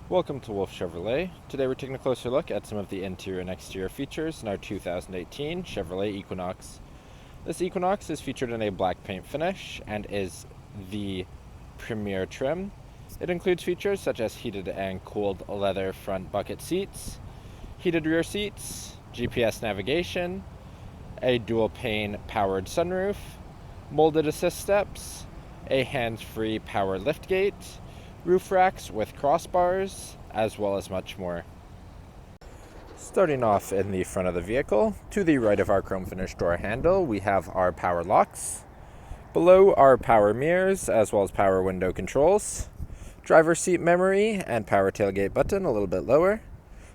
Welcome to Wolfe Chevrolet. Today we're taking a closer look at some of the interior and exterior features in our 2018 Chevrolet Equinox. This Equinox is featured in a black paint finish and is the premier trim. It includes features such as heated and cooled leather front bucket seats, heated rear seats, GPS navigation, a dual pane powered sunroof, molded assist steps, a hands-free power liftgate, roof racks with crossbars, as well as much more. Starting off in the front of the vehicle, to the right of our chrome finish door handle, we have our power locks. Below are power mirrors, as well as power window controls, driver seat memory and power tailgate button a little bit lower,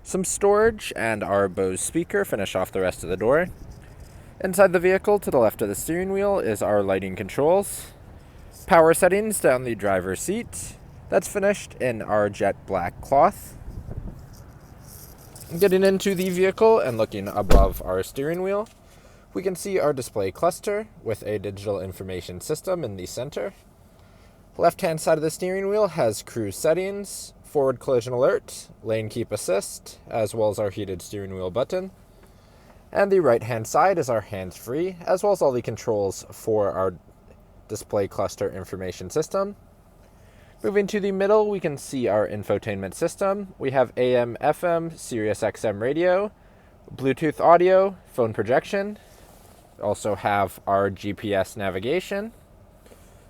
some storage, and our Bose speaker finish off the rest of the door. Inside the vehicle, to the left of the steering wheel, is our lighting controls, power settings down the driver's seat. That's finished in our jet black cloth. Getting into the vehicle and looking above our steering wheel, we can see our display cluster with a digital information system in the center. Left-hand side of the steering wheel has cruise settings, forward collision alert, lane keep assist, as well as our heated steering wheel button. And the right-hand side is our hands-free, as well as all the controls for our display cluster information system. Moving to the middle, we can see our infotainment system. We have AM, FM, Sirius XM radio, Bluetooth audio, phone projection. We also have our GPS navigation.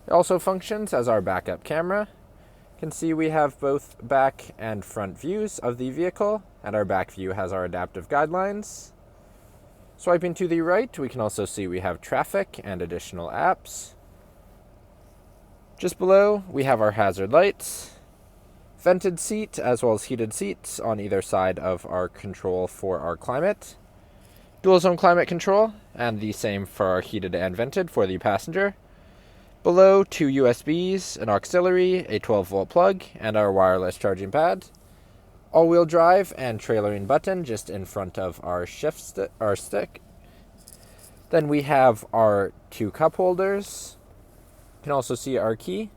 It also functions as our backup camera. You can see we have both back and front views of the vehicle, and our back view has our adaptive guidelines. Swiping to the right, we can also see we have traffic and additional apps. Just below, we have our hazard lights, vented seat, as well as heated seats on either side of our control for our climate, dual zone climate control, and the same for our heated and vented for the passenger. Below, 2 USBs, an auxiliary, a 12-volt plug, and our wireless charging pad. All-wheel drive and trailering button just in front of our stick. Then we have our 2 cup holders. You can also see our key.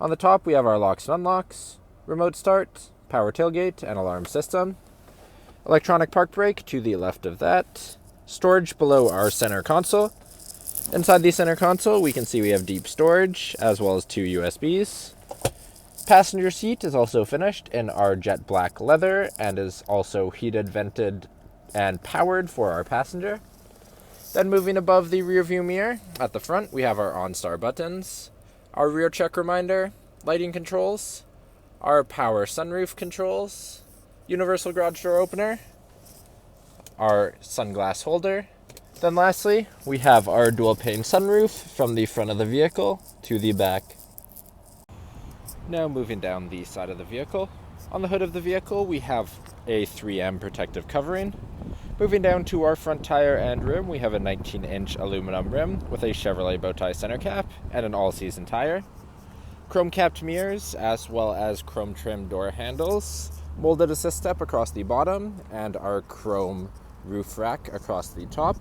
On the top, we have our locks and unlocks, remote start, power tailgate, and alarm system. Electronic park brake to the left of that. Storage below our center console. Inside the center console, we can see we have deep storage, as well as 2 USBs. Passenger seat is also finished in our jet black leather and is also heated, vented, and powered for our passenger. Then moving above the rear view mirror, at the front we have our OnStar buttons, our rear check reminder, lighting controls, our power sunroof controls, universal garage door opener, our sunglass holder. Then lastly, we have our dual pane sunroof from the front of the vehicle to the back. Now moving down the side of the vehicle. On the hood of the vehicle we have a 3M protective covering. Moving down to our front tire and rim, we have a 19-inch aluminum rim with a Chevrolet bow tie center cap and an all-season tire. Chrome-capped mirrors, as well as chrome-trimmed door handles, molded assist step across the bottom, and our chrome roof rack across the top.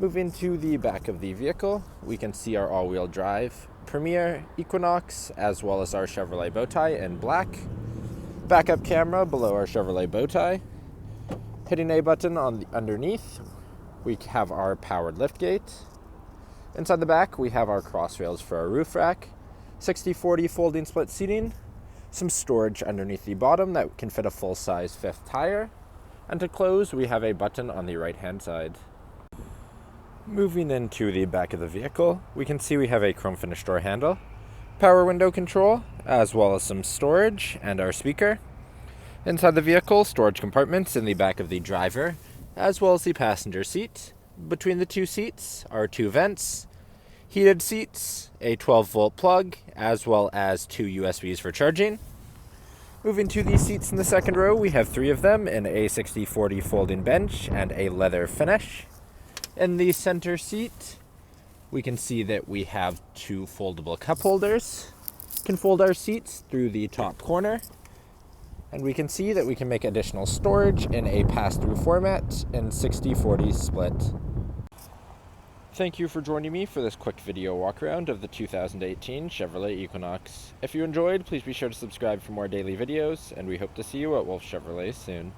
Moving to the back of the vehicle, we can see our all-wheel drive Premier Equinox, as well as our Chevrolet bow tie in black. Backup camera below our Chevrolet bow tie. Hitting a button on the underneath, we have our powered liftgate. Inside the back, we have our cross rails for our roof rack, 60/40 folding split seating, some storage underneath the bottom that can fit a full-size 5th tire, and to close, we have a button on the right-hand side. Moving into the back of the vehicle, we can see we have a chrome finish door handle, power window control, as well as some storage and our speaker. Inside the vehicle, storage compartments in the back of the driver, as well as the passenger seat. Between the 2 seats are 2 vents, heated seats, a 12-volt plug, as well as 2 USBs for charging. Moving to the seats in the second row, we have 3 of them in a 60/40 folding bench and a leather finish. In the center seat, we can see that we have 2 foldable cup holders. We can fold our seats through the top corner. And we can see that we can make additional storage in a pass-through format in 60/40 split. Thank you for joining me for this quick video walkaround of the 2018 Chevrolet Equinox. If you enjoyed, please be sure to subscribe for more daily videos, and we hope to see you at Wolfe Chevrolet soon.